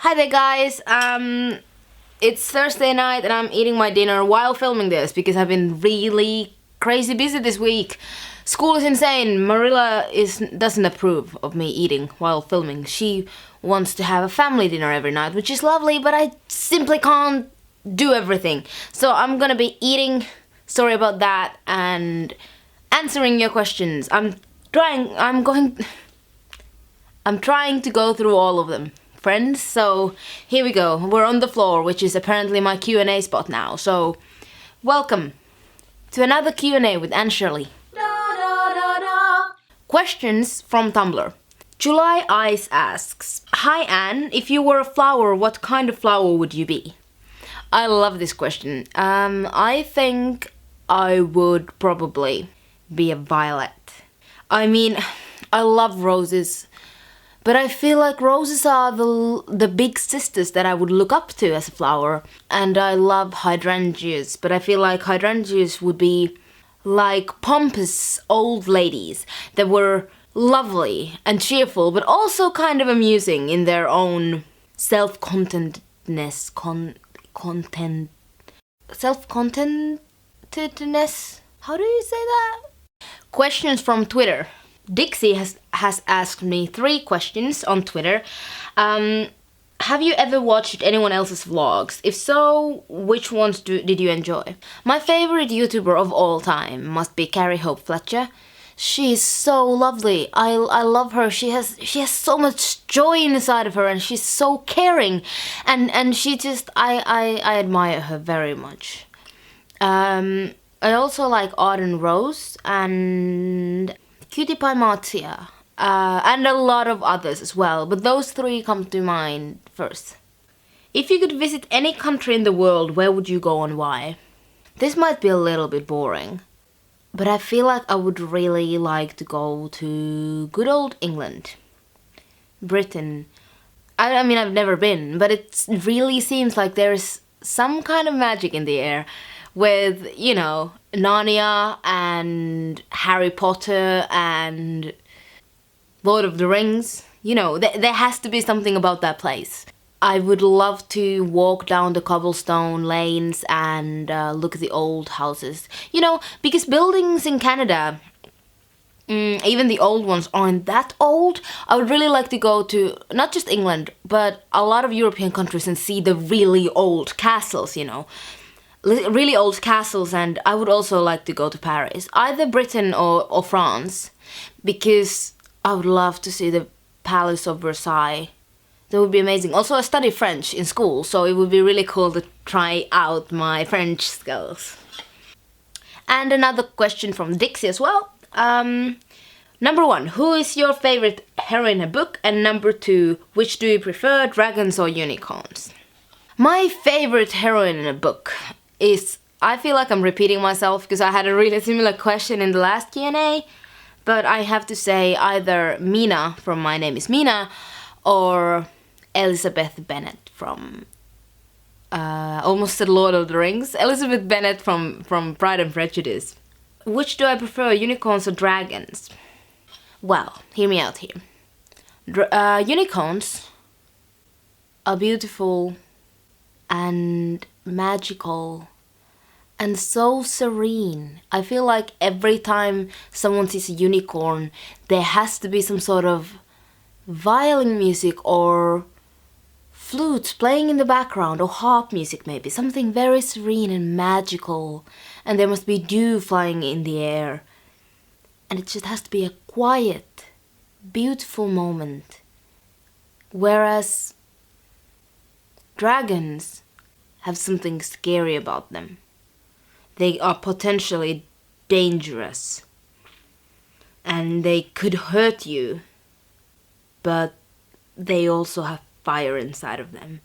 Hi there guys, it's Thursday night and I'm eating my dinner while filming this because I've been really crazy busy this week. School is insane. Marilla doesn't approve of me eating while filming. She wants to have a family dinner every night, which is lovely, but I simply can't do everything. So I'm gonna be eating, sorry about that, and answering your questions. I'm trying to go through all of them, friends. So here we go. We're on the floor, which is apparently my Q&A spot now. So welcome to another Q&A with Anne Shirley. Questions from Tumblr. July Ice asks, "Hi Anne, if you were a flower, what kind of flower would you be?" I love this question. I think I would probably be a violet. I mean, I love roses, but I feel like roses are the big sisters that I would look up to as a flower. And I love hydrangeas, but I feel like hydrangeas would be like pompous old ladies that were lovely and cheerful, but also kind of amusing in their own self-contentedness. Self-contentedness? How do you say that? Questions from Twitter. Dixie has asked me 3 questions on Twitter. Have you ever watched anyone else's vlogs? If so, which ones did you enjoy? My favorite YouTuber of all time must be Carrie Hope Fletcher. She is so lovely. I love her. She has so much joy inside of her, and she's so caring, and she just I admire her very much. I also like Arden Rose and Cutie Pie Marzia, and a lot of others as well, but those 3 come to mind first. If you could visit any country in the world, where would you go and why? This might be a little bit boring, but I feel like I would really like to go to good old England. Britain. I mean, I've never been, but it really seems like there's some kind of magic in the air with, you know, Narnia and Harry Potter and Lord of the Rings. You know, there has to be something about that place. I would love to walk down the cobblestone lanes and look at the old houses. You know, because buildings in Canada, even the old ones, aren't that old. I would really like to go to, not just England, but a lot of European countries and see the really old castles, you know. Really old castles, and I would also like to go to Paris. Either Britain or France, because I would love to see the Palace of Versailles. That would be amazing. Also, I study French in school, so it would be really cool to try out my French skills. And another question from Dixie as well. Number 1, who is your favorite heroine in a book? And number 2, which do you prefer, dragons or unicorns? My favorite heroine in a book is, I feel like I'm repeating myself because I had a really similar question in the last Q&A, but I have to say either Mina from My Name is Mina or Elizabeth Bennet from almost said Lord of the Rings. Elizabeth Bennet from Pride and Prejudice. Which do I prefer, unicorns or dragons? Well, hear me out here. Unicorns are beautiful and magical and so serene. I feel like every time someone sees a unicorn, there has to be some sort of violin music or flutes playing in the background, or harp music maybe, something very serene and magical, and there must be dew flying in the air, and it just has to be a quiet, beautiful moment. Whereas dragons have something scary about them. They are potentially dangerous, and they could hurt you, but they also have fire inside of them,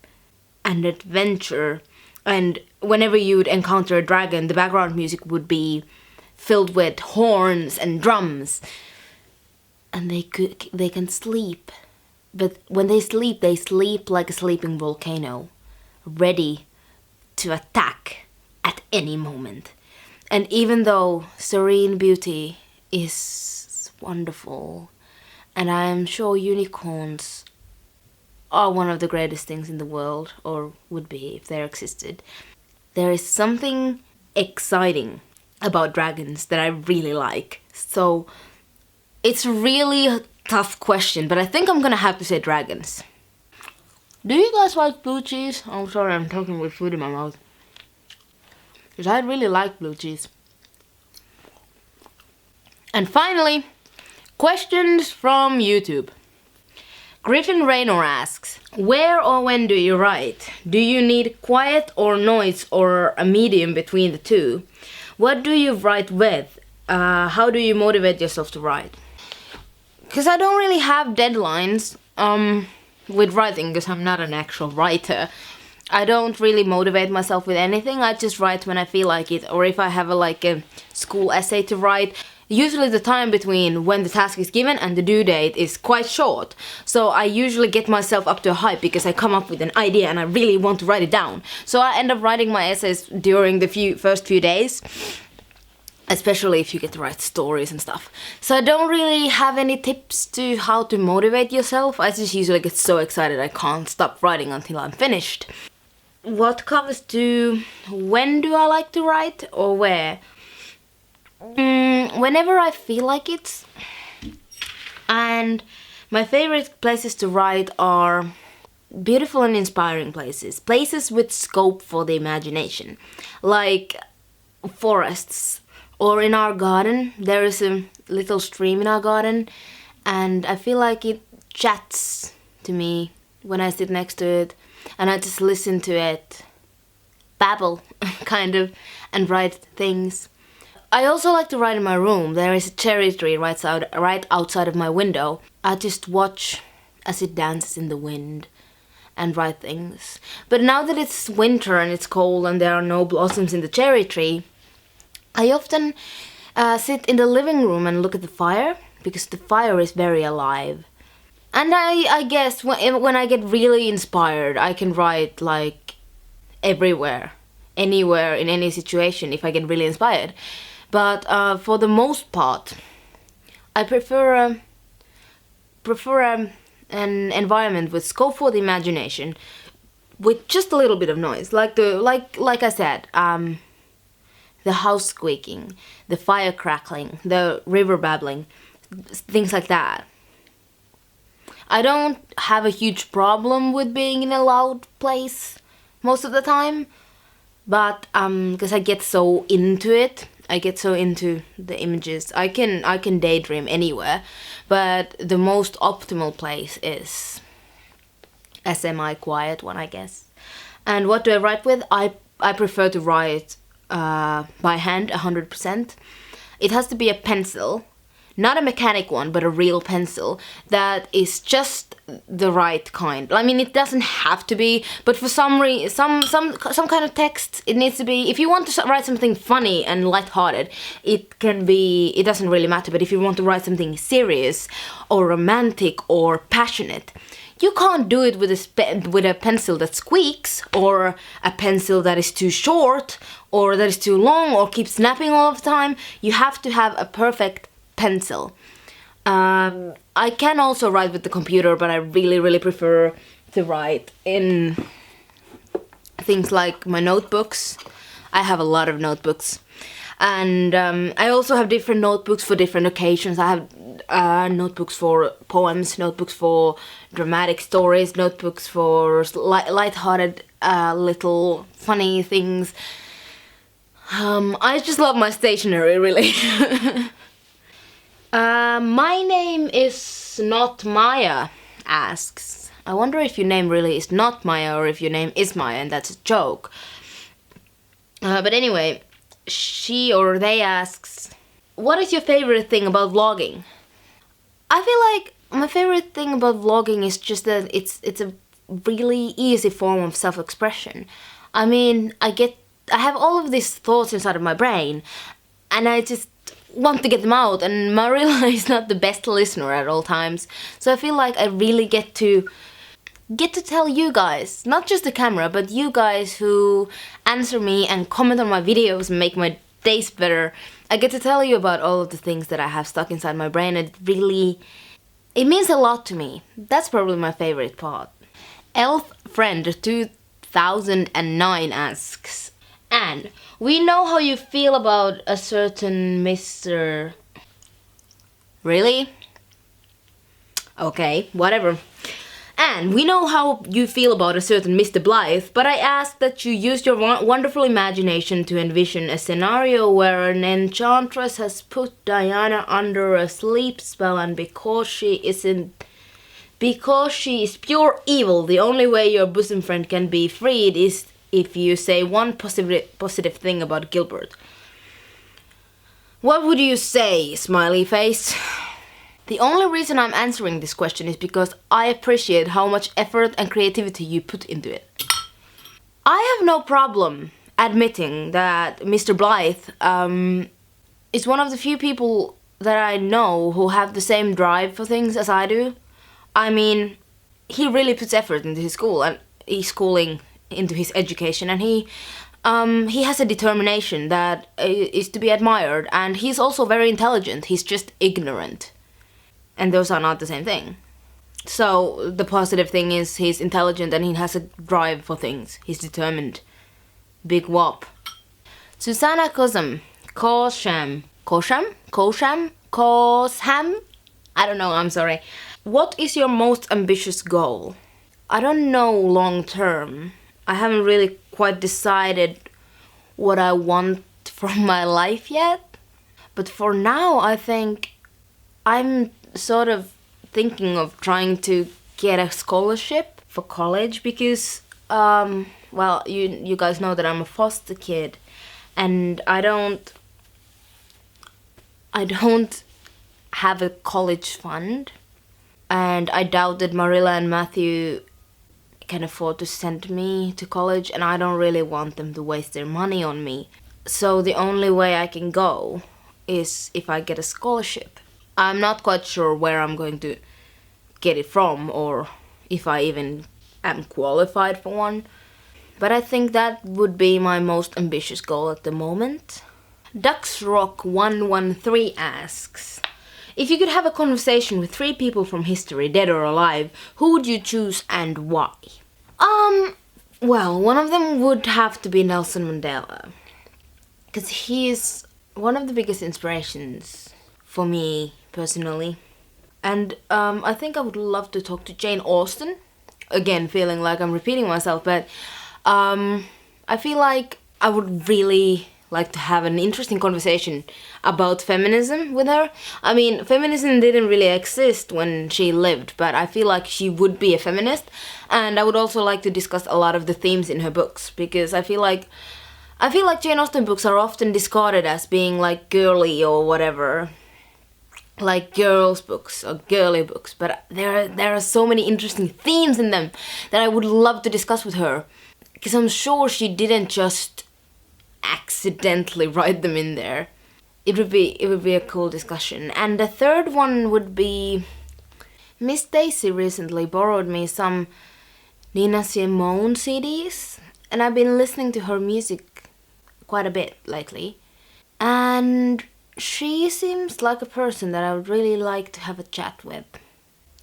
and adventure. And whenever you would encounter a dragon, the background music would be filled with horns and drums, and they can sleep. But when they sleep like a sleeping volcano, ready to attack at any moment. And even though serene beauty is wonderful, and I am sure unicorns are one of the greatest things in the world, or would be if they existed. There is something exciting about dragons that I really like. So it's really a tough question, but I think I'm gonna have to say dragons. Do you guys like blue cheese? Oh, sorry, I'm talking with food in my mouth. Because I really like blue cheese. And finally, questions from YouTube. Griffin Raynor asks, where or when do you write? Do you need quiet or noise or a medium between the two? What do you write with? How do you motivate yourself to write? Because I don't really have deadlines with writing, because I'm not an actual writer. I don't really motivate myself with anything. I just write when I feel like it, or if I have a school essay to write. Usually the time between when the task is given and the due date is quite short. So I usually get myself up to a hype because I come up with an idea and I really want to write it down. So I end up writing my essays during the first few days. Especially if you get to write stories and stuff. So I don't really have any tips to how to motivate yourself. I just usually get so excited I can't stop writing until I'm finished. What comes to when do I like to write or where? Whenever I feel like it. And my favorite places to write are beautiful and inspiring places. Places with scope for the imagination. Like forests. Or in our garden. There is a little stream in our garden. And I feel like it chats to me when I sit next to it. And I just listen to it babble, kind of, and write things. I also like to write in my room. There is a cherry tree right outside of my window. I just watch as it dances in the wind and write things. But now that it's winter and it's cold and there are no blossoms in the cherry tree, I often sit in the living room and look at the fire, because the fire is very alive. And I guess when I get really inspired, I can write like everywhere, anywhere, in any situation if I get really inspired. But for the most part, I prefer an environment with scope for the imagination, with just a little bit of noise, like I said, the house squeaking, the fire crackling, the river babbling, things like that. I don't have a huge problem with being in a loud place most of the time, but because I get so into it, I get so into the images. I can daydream anywhere, but the most optimal place is a semi-quiet one, I guess. And what do I write with? I prefer to write by hand 100%. It has to be a pencil. Not a mechanic one, but a real pencil that is just the right kind. I mean, it doesn't have to be, but for some kind of text, it needs to be. If you want to write something funny and lighthearted, it can be. It doesn't really matter. But if you want to write something serious, or romantic, or passionate, you can't do it with a pencil that squeaks, or a pencil that is too short, or that is too long, or keeps snapping all the time. You have to have a perfect pencil. I can also write with the computer, but I really prefer to write in things like my notebooks. I have a lot of notebooks, and I also have different notebooks for different occasions. I have notebooks for poems, notebooks for dramatic stories, notebooks for light-hearted little funny things. I just love my stationery, really. My name is not Maya asks, I wonder if your name really is not Maya or if your name is Maya and that's a joke. But anyway, she or they asks, what is your favorite thing about vlogging? I feel like my favorite thing about vlogging is just that it's a really easy form of self-expression. I mean, I have all of these thoughts inside of my brain, and I just want to get them out, and Marilla is not the best listener at all times. So I feel like I really get to tell you guys, not just the camera, but you guys who answer me and comment on my videos and make my days better. I get to tell you about all of the things that I have stuck inside my brain. It means a lot to me. That's probably my favorite part. Elf Friend 2009 asks, Anne, we know how you feel about a certain Mr. Really? Okay, whatever. Anne, we know how you feel about a certain Mr. Blythe, but I ask that you use your wonderful imagination to envision a scenario where an enchantress has put Diana under a sleep spell, and because she is pure evil, the only way your bosom friend can be freed is if you say one positive thing about Gilbert. What would you say, smiley face? The only reason I'm answering this question is because I appreciate how much effort and creativity you put into it. I have no problem admitting that Mr. Blythe is one of the few people that I know who have the same drive for things as I do. I mean, he really puts effort into his school and his schooling, into his education, and he has a determination that is to be admired, and he's also very intelligent. He's just ignorant. And those are not the same thing. So the positive thing is he's intelligent and he has a drive for things. He's determined. Big whoop. Susanna Kosham. I don't know, I'm sorry. What is your most ambitious goal? I don't know long term. I haven't really quite decided what I want from my life yet. But for now, I think I'm sort of thinking of trying to get a scholarship for college because, well, you guys know that I'm a foster kid and I don't have a college fund, and I doubt that Marilla and Matthew can afford to send me to college, and I don't really want them to waste their money on me. So the only way I can go is if I get a scholarship. I'm not quite sure where I'm going to get it from or if I even am qualified for one. But I think that would be my most ambitious goal at the moment. DuxRock113 asks, if you could have a conversation with 3 people from history, dead or alive, who would you choose and why? Well, one of them would have to be Nelson Mandela. Because he is one of the biggest inspirations for me personally. And I think I would love to talk to Jane Austen. Again, feeling like I'm repeating myself, but I feel like I would really like to have an interesting conversation about feminism with her. I mean, feminism didn't really exist when she lived, but I feel like she would be a feminist, and I would also like to discuss a lot of the themes in her books, because I feel like Jane Austen books are often discarded as being like girly or whatever, like girls' books or girly books, but there are so many interesting themes in them that I would love to discuss with her, because I'm sure she didn't just accidentally write them in there. It would be a cool discussion. And the third one would be Miss Daisy recently borrowed me some Nina Simone CDs, and I've been listening to her music quite a bit lately, and she seems like a person that I would really like to have a chat with.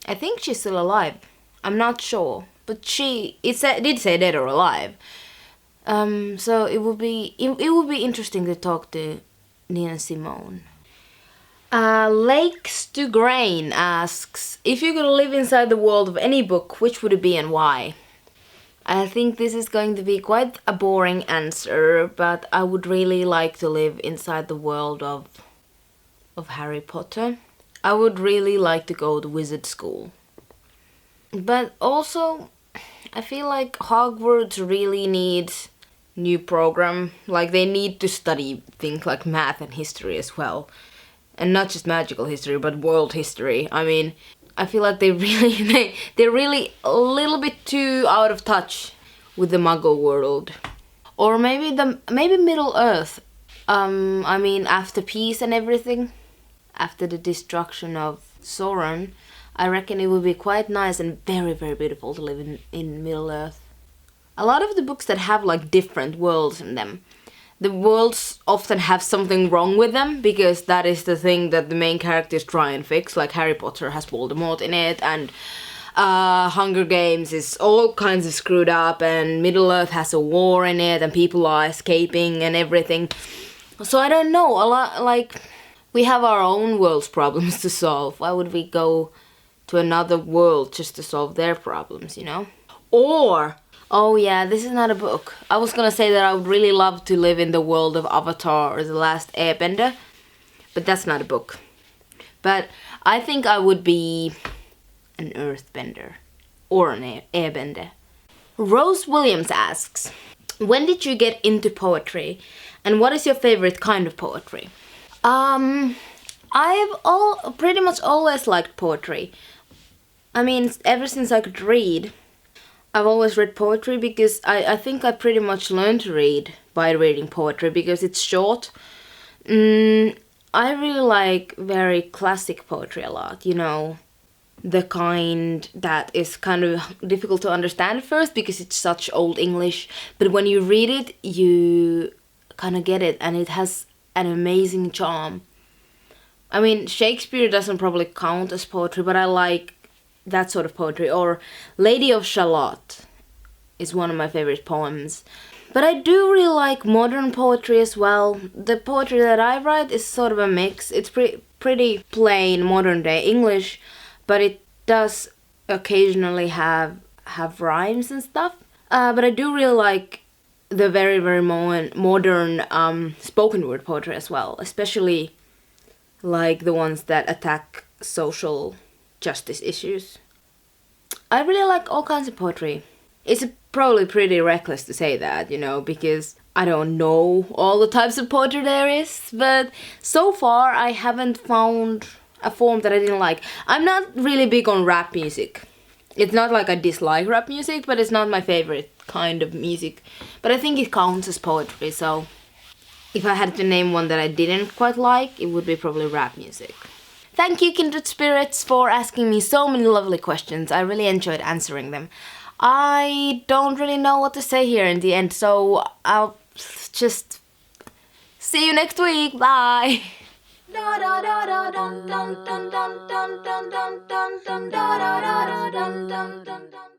I think she's still alive. I'm not sure, but it did say dead or alive. So it would be interesting to talk to Nina Simone. Lakes to Grain asks, if you could live inside the world of any book, which would it be and why? I think this is going to be quite a boring answer, but I would really like to live inside the world of Harry Potter. I would really like to go to wizard school. But also, I feel like Hogwarts really needs new program. Like, they need to study things like math and history as well. And not just magical history, but world history. I mean, I feel like they're really a little bit too out of touch with the Muggle world. Or maybe Middle Earth. I mean, after peace and everything, after the destruction of Sauron, I reckon it would be quite nice and very, very beautiful to live in Middle Earth. A lot of the books that have like different worlds in them, the worlds often have something wrong with them, because that is the thing that the main characters try and fix. Like Harry Potter has Voldemort in it, and Hunger Games is all kinds of screwed up, and Middle Earth has a war in it, and people are escaping and everything. So I don't know, a lot, like, we have our own world's problems to solve. Why would we go to another world just to solve their problems, you know? Or, oh yeah, this is not a book. I was gonna say that I would really love to live in the world of Avatar or The Last Airbender, but that's not a book. But I think I would be an earthbender or an airbender. Rose Williams asks, when did you get into poetry, and what is your favorite kind of poetry? I've pretty much always liked poetry. I mean, ever since I could read, I've always read poetry, because I think I pretty much learned to read by reading poetry, because it's short. I really like very classic poetry a lot, you know, the kind that is kind of difficult to understand at first because it's such old English, but when you read it, you kind of get it, and it has an amazing charm. I mean, Shakespeare doesn't probably count as poetry, but I like that sort of poetry. Or Lady of Shalott is one of my favorite poems. But I do really like modern poetry as well. The poetry that I write is sort of a mix. It's pretty plain modern day English, but it does occasionally have rhymes and stuff. But I do really like the very, very modern spoken word poetry as well, especially like the ones that attack social justice issues. I really like all kinds of poetry. It's probably pretty reckless to say that, you know, because I don't know all the types of poetry there is, but so far I haven't found a form that I didn't like. I'm not really big on rap music. It's not like I dislike rap music, but it's not my favorite kind of music. But I think it counts as poetry, so if I had to name one that I didn't quite like, it would be probably rap music. Thank you, Kindred Spirits, for asking me so many lovely questions. I really enjoyed answering them. I don't really know what to say here in the end, so I'll just see you next week. Bye! Da da da da dum dum dum dum dum dum dum dum dum da da da da dum dum dum dum.